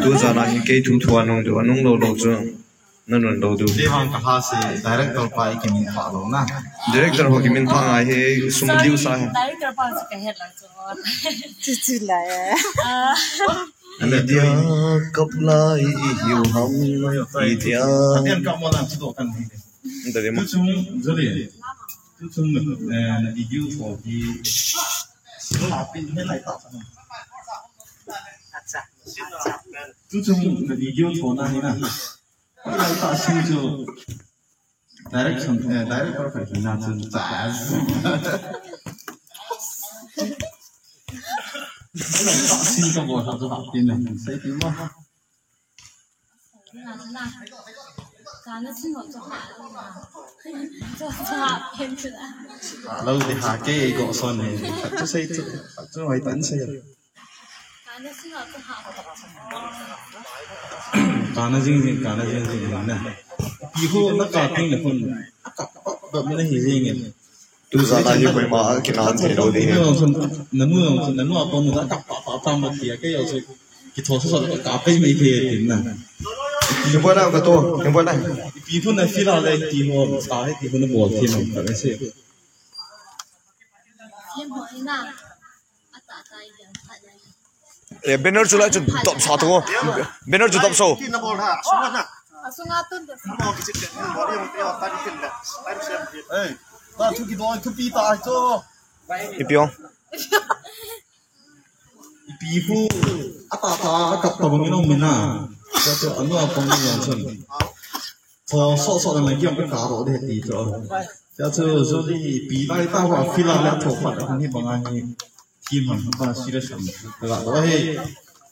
tu za na hi ke thu thu anong du anong lo chu nan ron lo du Devang kahasi director pa ikimin pa lo na director ho ki min pha ngai he sum liu sa he director pa sa ka het lang so Chuchu la ya. Idia kap lai hiu ham idia Hadian ka mo lang chudo kan ni dari ma chung zoli chung igiu tho ki sila pin he lai ta sa Acha. chung igiu tho na ni na lai ta sin jo direction director fa ki na chung ta xin cho bộ học học tin này sẽ tin mà lâu thì hạ cái gõ son này chắc xây chắc phải tận xây cả nó riêng này以后那搞定了分แบบไม่ได้เห็นยังไงtu za na hi koi ma ki na the lo de nanu apa mu tak apa ma dia ke yo se ki tho so ka pe mai phe tin na ni bo na ka to ni bo na pi thu na fi la le ti ho sa he ti ho na bo thi ma ka se e banner chula chu top sa to banner chu top so na bol ha sunga na sunga tun de mo ki chik mo ri mo te ta di tin da time sem eh ta thu ki do thu pi ta cho ipiong pi hu ata ta ka ta bang no min na cho anu apa ni yang chen cho so na yang ka ka ro de ti cho ya cho li pi lai ta wa fi la la tho fa da ni bang aniทีมมันก็สิได้สำแต่ว่าเฮ้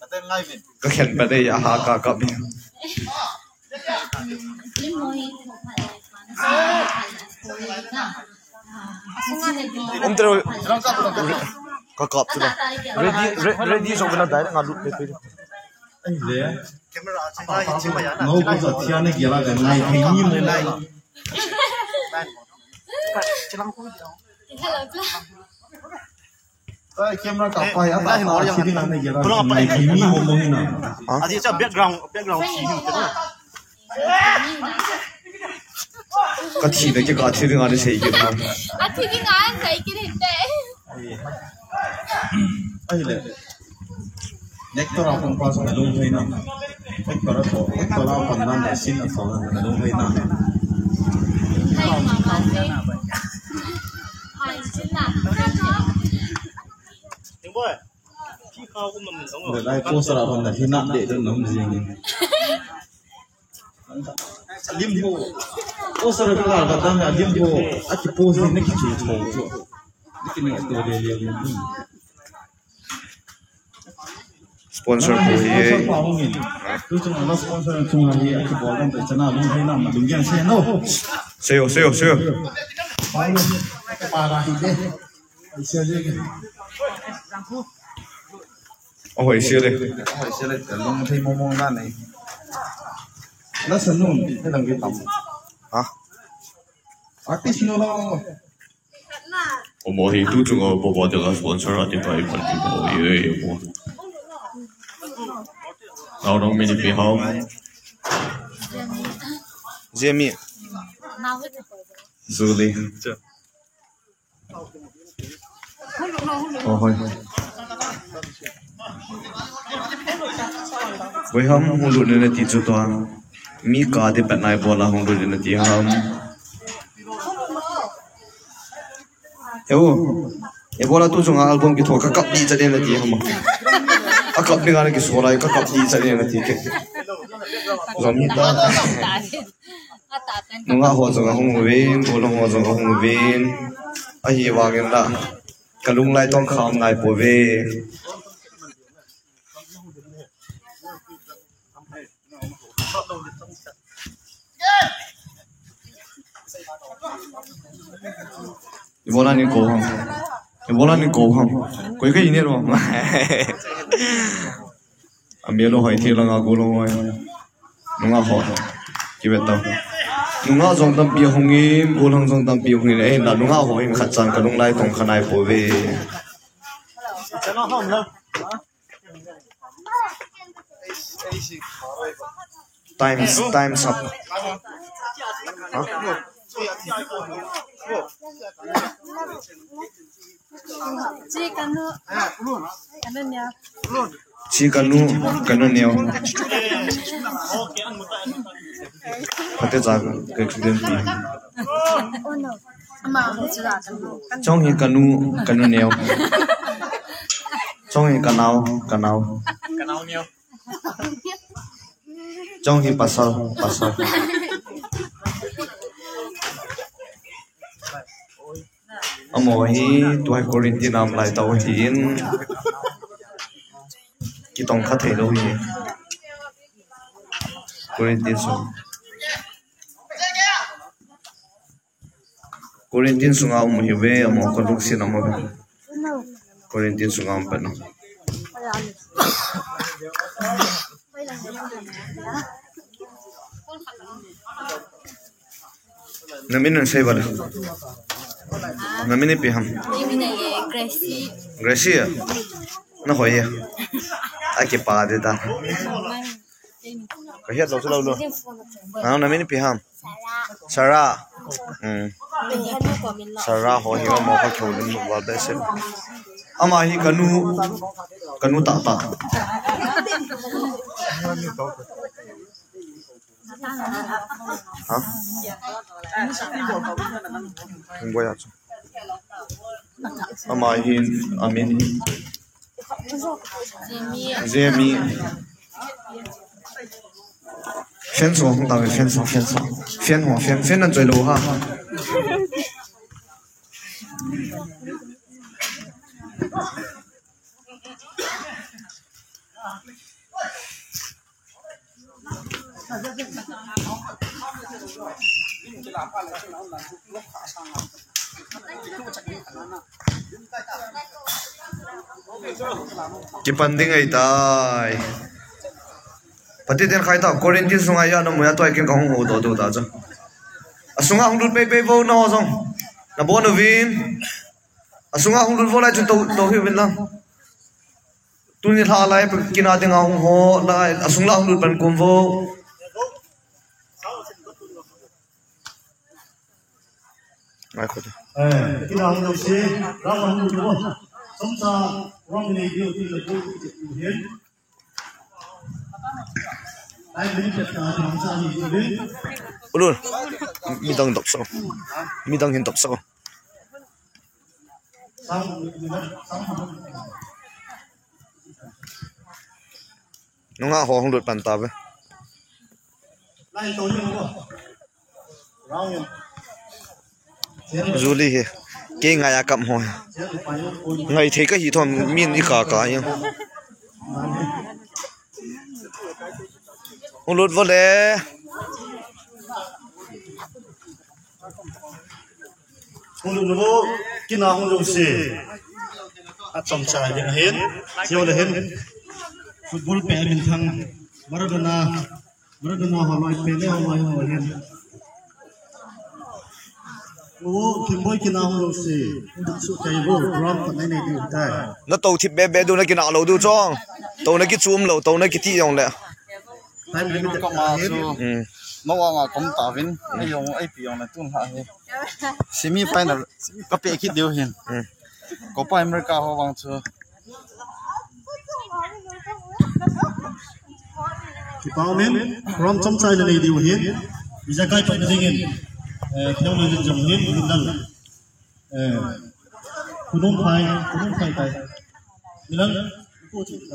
แต่ง่ายเป็น ก็เห็นไปได้อาหารกับ Om terus kakap tu lah. Ready so kena dah ngalu pepe. Le. Kamera changa yin chima ya na. Ngau ko sa thia ne gela ga nai thei ni mo lai. Chilang ko dia. Ai camera ka pa ya ta chi din ne gela nai thei ni mo mo na. Adi cha background chi hin te na. Ka thi de ka thi de ngare sei ke na. a thi ki ngan sai ki hin te Ai le. Nektor apang pa sa long thei na. Nektor apang nan da sin a so na long thei na. hai ma ma se hai chin na Tiếng boy. Chi khao của mình sống Để lại post ra phần là khi nặng để cho nó gì nhỉ? Liêm bộ post ra cái là cái đang là liêm bộ, à cái post này cái chủ thầu chứ, cái này tôi để liêm. Sponsor ko ye. Tôi cho nó sponsor chung là gì? Cái bộ đang tại chân nào luôn thấy nào mà đúng như thế đâu? Seo. Ba ra thì thế, xe đi. Ôi xưa đây. Xe đi, cái lông thấy mông ra này. Nó sân luôn, cái làm cái tầm. Hả? Artist nó lo. Mo hi tu chung bo de la sponsor ati pai pan ti bo ye bo. Lao dong mi ni pi hao. Jemi. nào hết Zuli. Oh hoi. Với hâm hung lụt nên tí chút toan mi cá thì bạn này bỏ là hung lụt nên tí hâm em bỏ là tôi dùng album cái thua các cặp đi cho nên là tí hâm các cặp đi ngay cái số này các cặp đi cho nên là tí cái giống như ta nó ngã hoa dùng hung viên bỏ là hoa dùng hung viên ai hi vào cái đó cái lung lạiต้องkhám lại bỏ về Ibola ni ko ham koi cái ini lo amelo hoi thi langa go lo ngoi nunga ho ki bet tao nunga jong tam pi hongin go lang jong tam pi hongin e na nunga ho in khat chan ka lung lai tong khanai po ve Chana hom lo. Time's up. Chị Kanu neo. Hati jaga kemudian pi. Trong hi kanu neo. Trong hi kanau. Kanau neo. Trong hi pasal. Amo hi tuai Korinti nam lai tau hin. Kitong khathei lo hi. Korintin sunga hiwe amo kaluk sin amo. Korintin sunga pano. Namin say bala. Namin piham. Gracie. Na hoye. Ake pa de da. Kahit zo lo. Na namin piham. Sarah. Sarah ho hi mo ka kholin wa ba se. Ama hi kanu ta. Ha? Kung ya chu. Ama hi amin. Zemi. Fence ho hong ta fence. Fence nan zoi lo ha. Kipanding ay tay. Pati din khai ta Korintin sunga ya no muya to ikin kong ho do ta cha. Asunga hong pe vo no song. Na bo no vin. Asunga hong vo la chu to hi vin la. Tuni tha lai kina ding hong ho la asunga hong pan kum vo. Mai ko. Kina hong do se ra hong do. Somsa wrong ne dio ti le ko hian. Ai bin ta hong sa ni ni. Ulun. Midang dokso. Midang hin dokso. Nunga ho hong lut pan ta be. Lai to ni ko. Rao ni. Zuli he. Ke nga ya kam ho. Ngai the ka hi thon min ni ka yang. Hong lut vole. Hong lut no kina hong do se. A chom cha yang hen. Siêu le hen. Football pe min thang Maradona holoi pe le holoi ho hen. Kimboy kina hong do se. Hong su kai bo ram ta nei di ta. Na to thip be du na kina lo du chong. To na ki chum lo to na ki ti yong le. Time limit có mà su màว่าผมตาวินไอ้ยงไอ้ปียงนะตุ้นหาเฮซิมีไปนะก็ไปคิดเดียวเห็นก็ไปอเมริกาเขาวางเชื่อ Thì bao men from trong chai là này điều hiến vì ra cái chuyện gì nghìn theo lời dân dòng hiến của dânคุณนุ่มไทยไปนี่นั่นกูจุดไป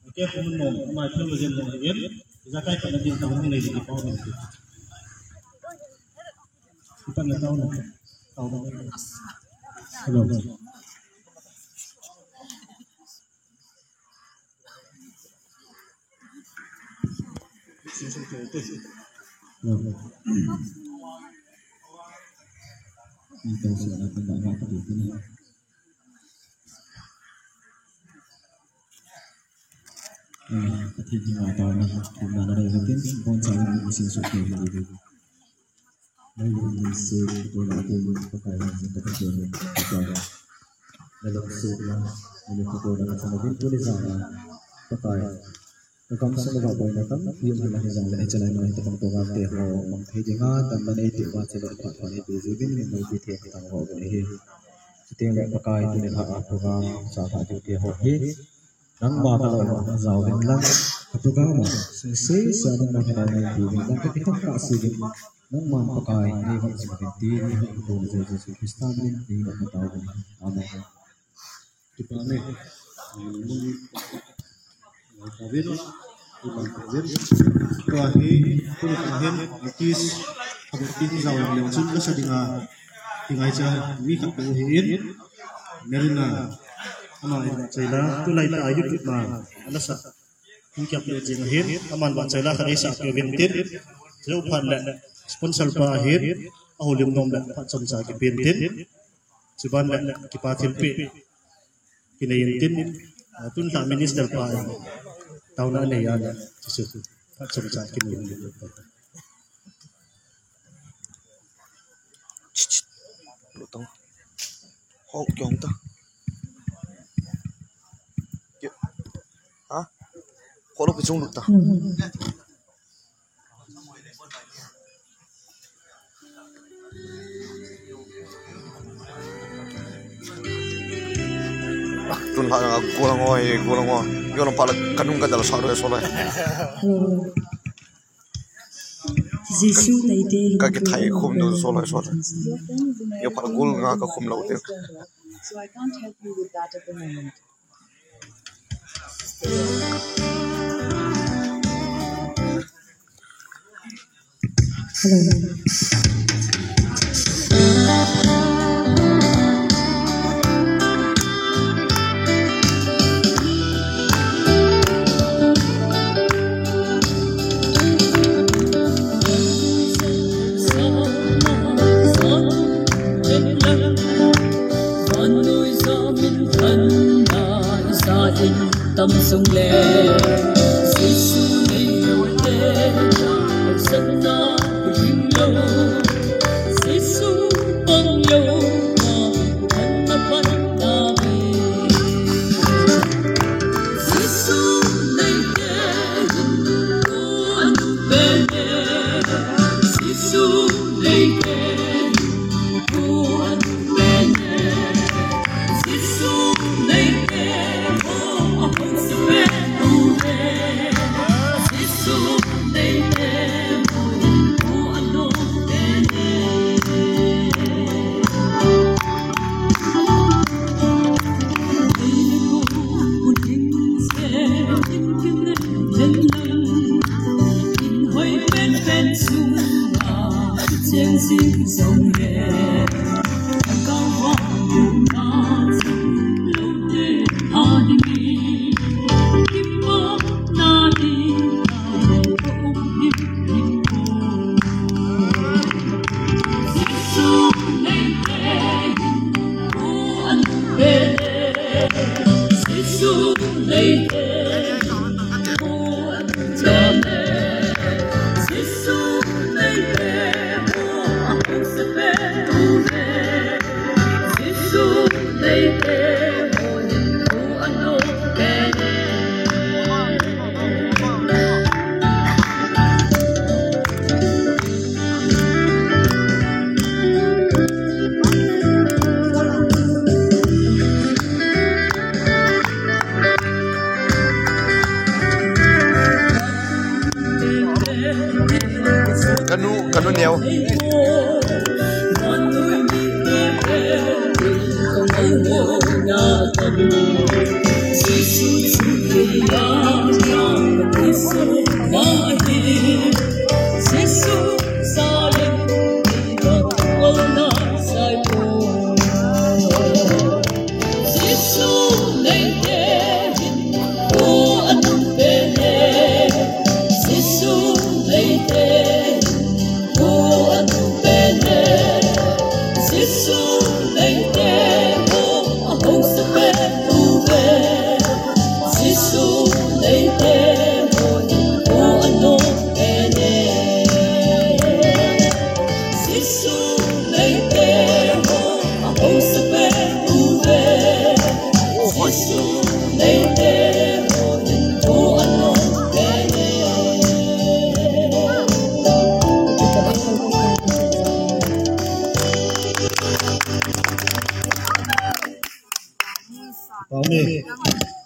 โอเคคุณนุ่มมาเที่ยวเลยยังเห็นจะใกล้กับดินตรงนี้เลยที่ป้อมนี่คุณตั้งแต่เช้าเลยฮัลโหลKita sudah pendapat di sini. Ketika kita tahu di mana ada mungkin bonsai yang masih suka begitu. Baik masih boleh ada pakai yang terkecil kita dalam sebuah ini foto dalam sana boleh sana pakai Kam sa mga boy na kam yung mga hizang na ito na yung itong tunga pero mang hindi nga tanda na ito ba sa mga pagpapalay bizugin yung may biti ang tang ho ni ito yung pakai ito nila ako ka sa ating tiho nang makalaw na zawin lang at ugama sensei sa mga kinanay bugin lang kapitang kasigin nang mapakai ay mga simakinti ng ito sa Jesus Christ namin ay makatawag amen kita ne Kawin, ibang kawin. Kuahi, kulikahin, itis, pagkakin sa walang sunod sa tingay sa wikak pauhiin. Meron na, sila, tulay tayo kitma, alas sa hingkap na jinahin, aman ba sila kanay sa akyavintin, sila upan na sponsor pahin, ahulim nung na patsam sa akipintin, siban na kipatilpi, kinayintin, tun sa minister pahin, tahu na na yan at sa akin yung lutang hok kyong ta ha ko lo pichung lutta tun ha kurang yo no pala kanung ka dala saro so la Jesus naide ka ke thai khum no so la yo pala gul nga ka khum lo te So I can't help you with that at the moment. tâm sung lệ Giêsu này yêu thế học dân nó bình lâu Giêsu bông lâu thân nó vẫn ta về Giêsu này thế anh về Giêsu này thế anh về Giêsu này thế xin dòng nhẹ cao vọng đường ta lâu đến đi kim mơ na đi không biết hình hồn Giêsu này thế của anh về Giêsu này thế của anh cha mẹ Giêsu này thế Giêsu đây thế hồn của anh đâu về canu neo Giêsu lấy thế hồn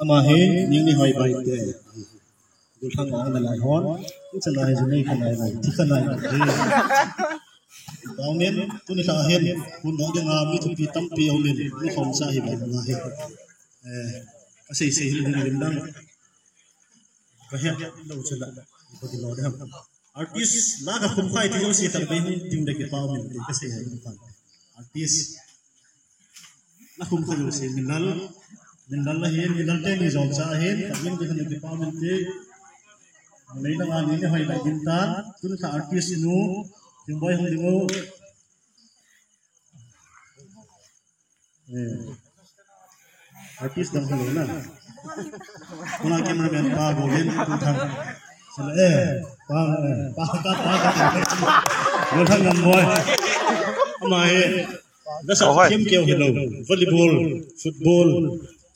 ama he ning ni hoi bai te du thang ang na lai hon chu na he nei khanai lai thi khanai de Baumen tu ni sa hen kun dong ding mi tu pi tam pi omen ni khom sa hi ba na he sei sei hi ni lim dang ka he lo chela ko di lo dam artist la ka khum khai ti si tar bai ding de ke baumen ti ka sei hi pa artist la khum khai lo sei minal la hen minal te ni jom sa hen ka min ke ke baumen ti nei na ma ni hoi la din ta tu ka artist nu yung boy hong dingo artist dang halo na kuna cameraman pa golin tuthang sala pa golthang ngam boy amai da sa team keu hello volleyball football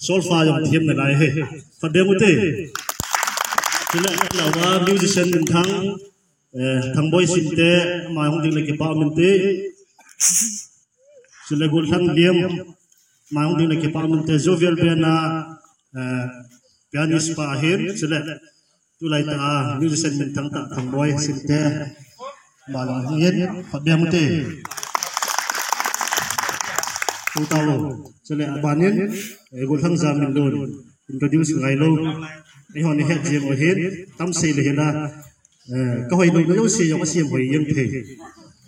solfa yung team na lai he fademute sila lawa musician thang thằng boy xin te mà không tin là cái bao mình te xin là gol thằng liêm mà không tin là cái bao mình te jovial bena pianist pa hen xin là tu lại ta musician mình thằng boy xin te mà là không hết phát biểu mình te tu tao luôn xin là bạn nhân gol thằng già mình luôn introduce ngày lâu cái họ này hết gì mà hết tâm sự là hiện ra câu hỏi mình nói gì giống như hồi yên thế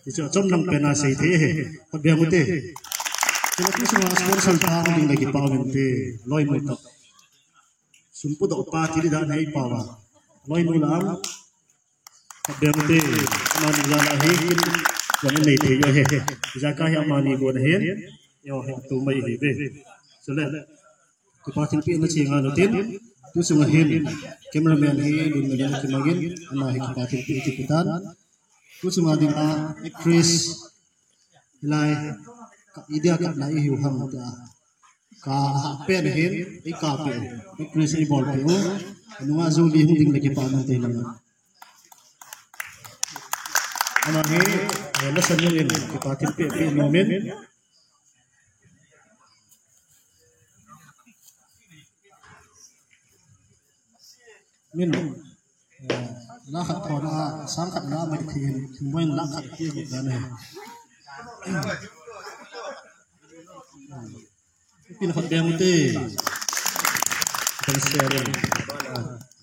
thì cho trong năm bên là gì thế phát biểu một thế thì là cái số sponsor ta mình là cái bao mình thế lôi một tập sum pu độ pa thì đã thấy bao à lôi một lắm phát biểu một thế mà mình ra là hết giống như này thế rồi hết ra cái mà mình buồn hết rồi tụi mày thì về cho nên cái bao tiền tiền nó chỉ ngang đầu tiên tu sungai hin cameraman hi din na yan kimagin ama hi kapatin pi tipitan tu sungai din a Chris hilai ka idea ka nai hiu ham ta ka pen hin I ka pe Chris I ball pe o anunga zuli hu ding lagi pa man te lang ama hi lesson yin kapatin pi moment min la khat thona sang khat na mai thien thmoin la khat ti gi da ne pin hot deng te kan share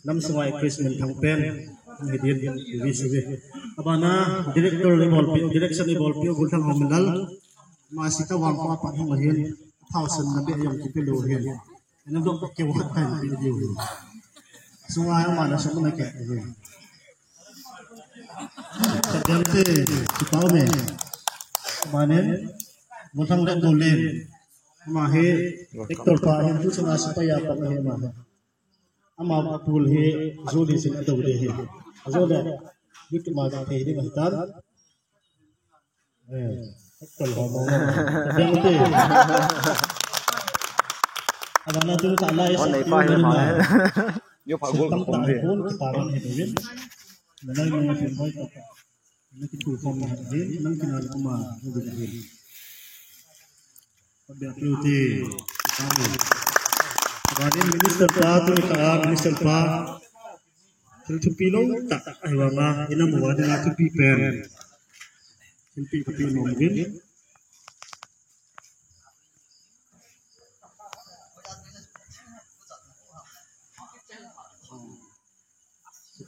nam sawai christmas thang pen ni din vi suwe abana director level pi direction level pi gul thang homelal ma sita wang pa pa hong hian 1000 na be yong ki pe lo hian nam dok ke wa tan pi diu sungai mana semua nak kat ni. Kadang tu kita ni mana mungkin tak boleh mahir ektor pahen tu sungai supaya apa mahir mana. Ama pul he zoli sin atau deh he. Zoli bit mana he ni mahitan. Ektor homo. Kadang tu. Abang tu tak lain. Oh, ni pahen mana. Yo pa gol ko kombe parang hedin nanay mga pinboy to nakitu ko ma din nang kinal ko ma hedin pagbiuti kami badin minister pa to ka minister pa tulpilo ta aywa ina mo wadin ato piper simpi ka pino din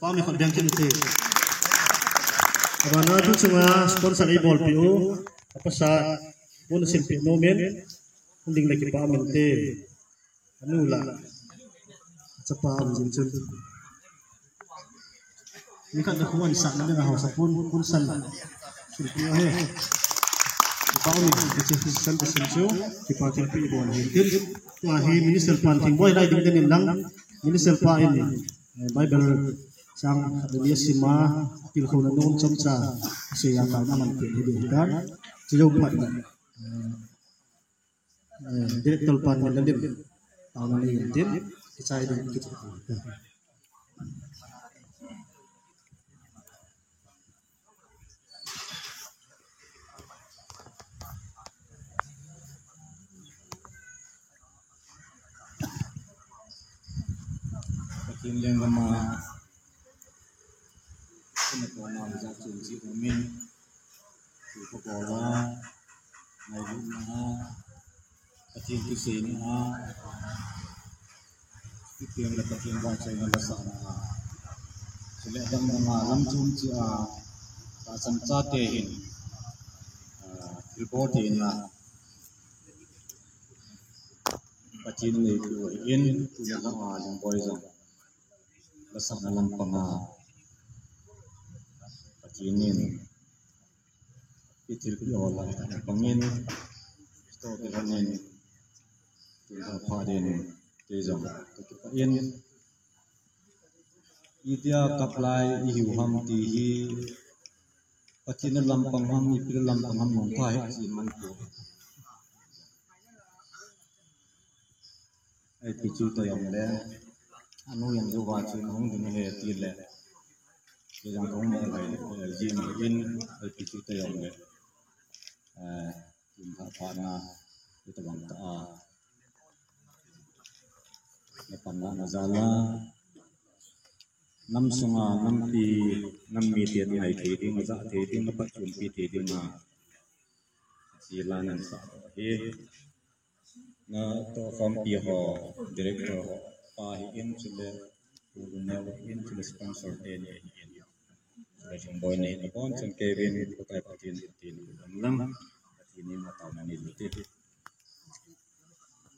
Kami hot dang kinte. Abana tu semua sponsor I ball PO apa sa pun silpi nomen unding lagi pa mente anu la cepa jinjun ni kan dah kuan sak na nga house pun san silpi he pa ni di san to senso di pa silpi ball hintin tu hi minister pan thing boy lai ding ding lang minister pa ini Bible sang dunia sima pilkau nanun comca siang kana manti didikan sejauh mana direktur pan mendalim tahun ini tim saya dan kita tin leng ma kuna ko na za chu ji min chu ko ko la ngai lu na atin tu se ni ha tin la tin ba chai na sa na sele dam ma lam chum chi a ta sam cha te hin report in na pachin nei ku in tu la ma long boy zong la sa na lam pa ma pachinin itil ku ola pangin sto ke hanin tu ha pha den te zong tu pa in idia kaplai I hiu ham ti hi pachin lam pang ham I pil lam pang ham mong pha he si man ku ai ti chu to yong le anu yang du wa chu hong ding he ti le ke jang thong mo lai ji ma in ai ti chu to yong le tin tha pha na ta bang ta a le pan na za la nam sunga nam pi nam mi tian ngai thei ding za thei ding pa chun pi thei ding ma si la nan sa he na to from pi ho director ho pa hi in chile who never in to the sponsor in so jong boy nei na bon chen kevin ko kai pa tin lam tin ni ma ta na ni ti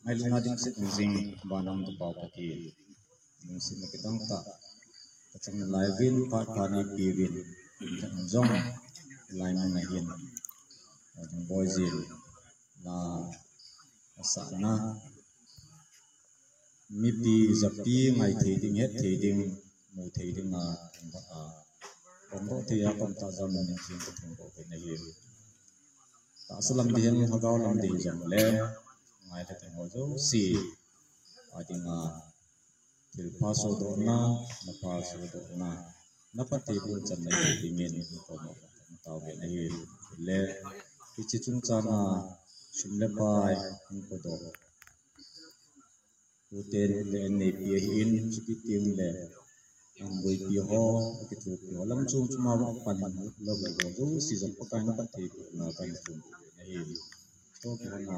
mai lunga ding se jing banam to pa pa ti ning si ma kitang ta chang live in pa pa ni pi win jong line na hin jong boy zil na sa na mi pi zapi ngai thei ding het thei ding mu thei ding a bombo thei a kom ta jam ni sin ko thong ko na hi ta salam di hen ha gaw lam di jam le ngai ta te ho zo si a ding a til pa so do na pa so do na pa te bu chan nei ding ni ko mo ta ve na hi le chi chung cha na sim le pai ko do hotel le nei pi in chi tim le ang boi pi ho ki tu pi lam chu ma ba pan lo lo zo si zam pa ka na pa ti na kan tu nei to ki na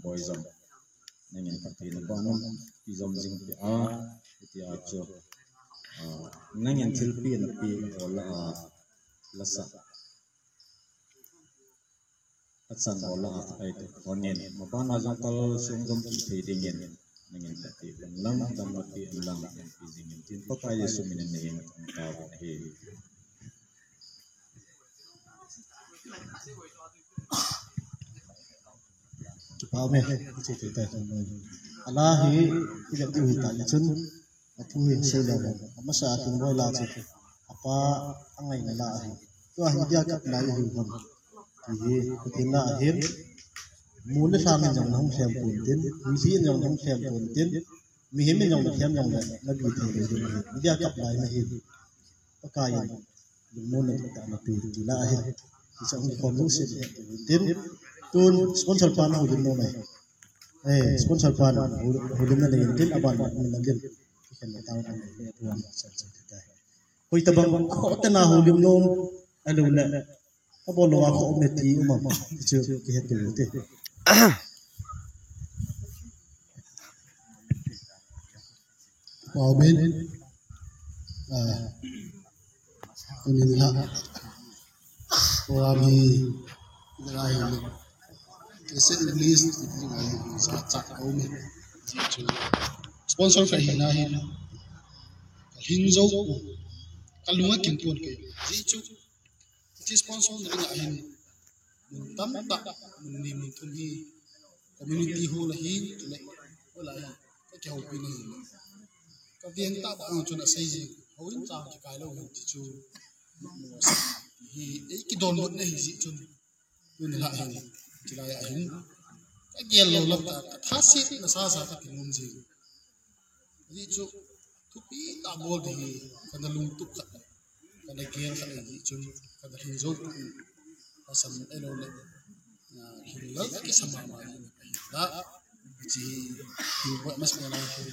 boy zam nei ni pa ti na ba no pi zam jing pi a ti a cho nang yan thil pi na pi ola la sa atsan ola ai to onen ma ba na jang kal sung gam ti thei ding yen nangin pati lam dam pati lam yang pizing tin pakai yesu minen nei ta he pa me che te ta ala hi ila tu hi ta chun athu hi se la ma sa tin boy la che apa angai na la hi to hi dia kap la hi hum hi tin la hi mu na sa men jong hom sem pun tin mi si jong hom sem pun tin mi hi men jong sem jong la bi the de mi dia kap la na hi pa ka yi mu na ta na pi ti la hi ki sa ni kon lu se tin tun sponsor pan ho din no mai sponsor pan ho din na le tin aban min na din ki kan ta na le tuan sa sa ta koi ta bang kho ta na ho lim nom alu na abo lo wa kho me ti ma chu ki het tu te wow ben ini lah kami lagi kese English sa cak kami sponsor kay hinahin hinzo kalunga kintuan kay jichu ji sponsor na hinahin tam tak ni mungkin community ho lahi wala ya kau pilih kau yang tak ang cuna saiji hawin cang kai lo jichu hi ki don lot nei ji chun yun la hi chila ya hin ka gel lo lap ta thasi na sa sa ta kin ji ji chu tu pi ta bol de kana lung tu ka kana gel ka ji chun kana hin zo asam elo le hin la ki sama ma ni la ji hi mas na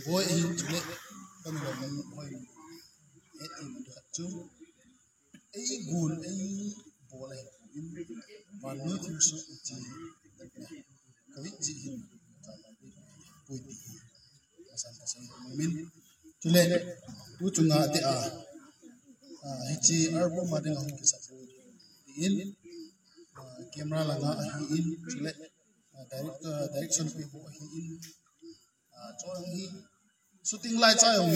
boy hin chule kan là mình hơi em được chứ ấy buồn ấy bộ này và nước thêm sự chỉ cái gì vui đi sang mình cho nên u chung ngã thì hichi arbo mà đang học cái sao in camera là ngã in cho nên direction của bộ in cho nên shooting light sai ông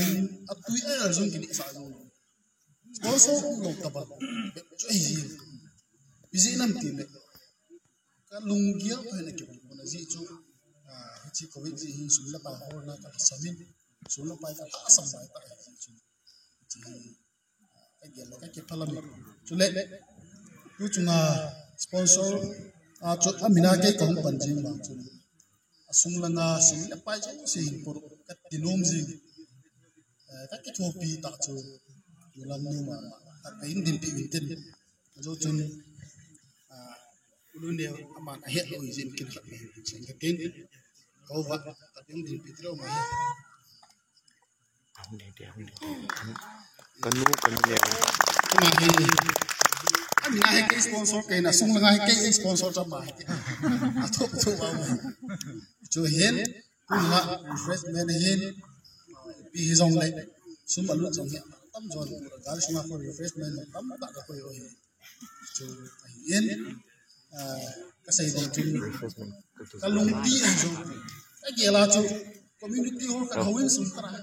at tui ở dùng cái này sai rồi sponsor lộc tập cho gì busy lắm tiền đấy cái lùng kia thôi là kiểu là gì chú chỉ có cái gì xuống là bài hồ là cái samin xuống là bài cái ta sắm bài tại chú chỉ cái gì là cái phần làm chú lệ chú chúng sponsor cho mình cái công bằng gì mà chú xuống là na xuống là bài chú xin por cái tinom gì cái thô pi ta chú làm nu mà cái indin pi indin rồi chú luôn đều mà hiện rồi diện kiến thức chính cái tên câu vật tập những điều biết đâu mà con nhiều mà thì anh ngay cái sponsor cái là sung ngay cái sponsor cho mà thuốc vào mà cho hiện cũng là refreshment hiện bị dòng đấy xuống bật luôn dòng hiện tắm rồi cái sung for refreshment tắm đã được rồi cho hiện cái xây dựng cái lung ti anh chú cái gì là chú community hall cái hậu sung cái này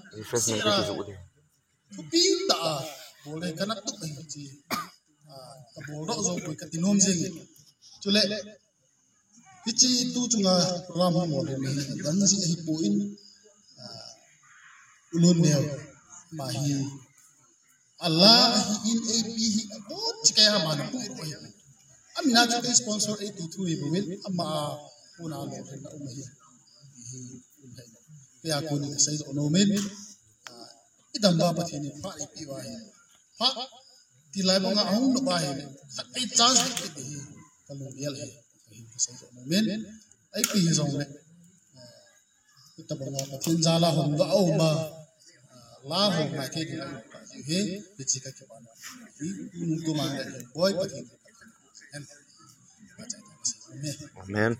chú pi đã boleh cái nát tụt anh chị cái bộ đó rồi cái tin hôm gì chú lệ cái chi tu chúng làm một cái này đánh gì hi poin luôn đều mà hi Allah hi in AP hi tốt chỉ cái mà nó cũng rồi amina cho cái sponsor ấy tu thui bùi ama una lo hen na umahi cái aku ni sai do no men idam ba pa thini fa ai pi wa he fa ti lai ba nga ahung no ba he ai chance ti hi kalu yel he sai do no men ai pi zong le ta ba nga pa thin za la hom ga au ma la hom na ke ni he ti chi ka ke ba na ni ko ma boy pa thini amen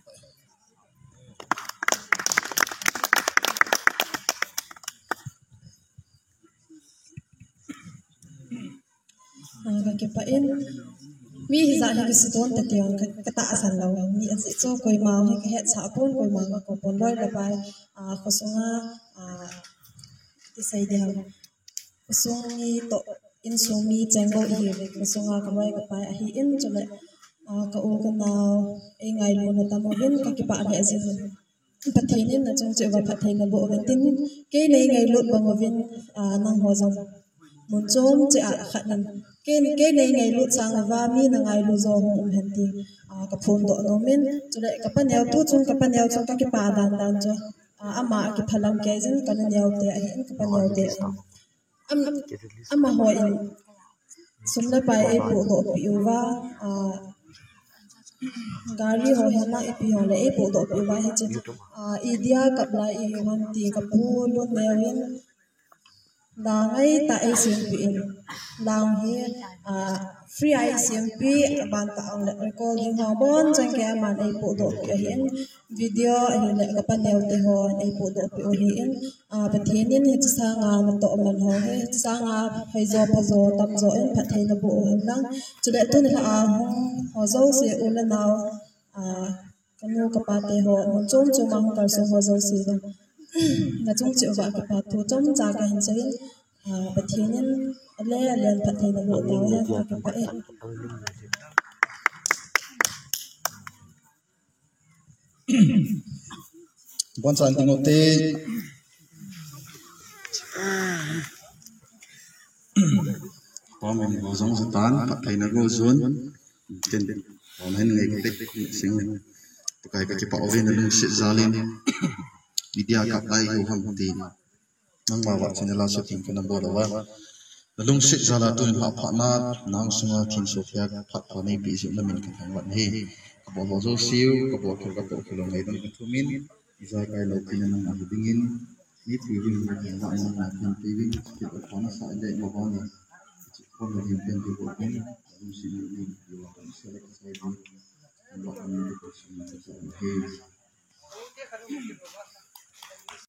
cái pain mi za ni cái stone ta tiang cái ta san lo mi a si cho koi ma he cái het sa pon koi ma ko pon loi la bai khosonga ti sai dia khosong ni to in so mi chango hi khosonga ka bai ka pai a hi in chole ka o ka na e ngai lo na ta mo hin ka ki pa ni a zin pathainin na chung che wa pathain na bo ven tin ke nei ngai lot bang vin nang ho zong mun chom che a khat nan ke nei ngai lot sang wa mi na ngai lo zo hong hen ti ka phon do no men chule ka pa neu tu chung ka pa neu chung ka ki pa dan dan cho ama ki phalam ke jin ka na neu te a hin ka pa neu te ama ho in sumna pai e po do pi wa gari ho hana e pi ho le e po do pi wa he che idia kapla e hon ti ka pu lo newin dangai ta e sim pi in lang he free I CMP ban ta ang recording ho bon chang ke man e po do pi hin video hin le ka panel te ho e po do pi o hin pathianin he sa nga na to man ho he sa nga phai zo pa zo tam zo en pathain na bo hin lang chude tu ni a ho zo se ula naw kanu ka pa te ho mon chom chom ma ho kar so ho zo se ba na chung che wa ka pa tu chom cha ka hin che pathianin ale ale pathain na bo taw ya ka pa e bon san tingote Pom go zong tan patay na go zon ten pom hen ngai tek sing to kai ka pa oven na lung sit zalin media kap lai go ham ti nang ba wa channel so ting kana bo wa na lung sit zala tu ha pha na nang sunga thin sofia phat pha nei pi na min kan thang wat he ka bo zo siu ka bo khil ka bo khilo ngai dang thu min izai kai lo tin nang a dingin ni tv ni la na kan tv ke ko na sa de mo ko ni ko ni pen di ko ni si ni ni yo sa le sa di lo ko ni ko si ni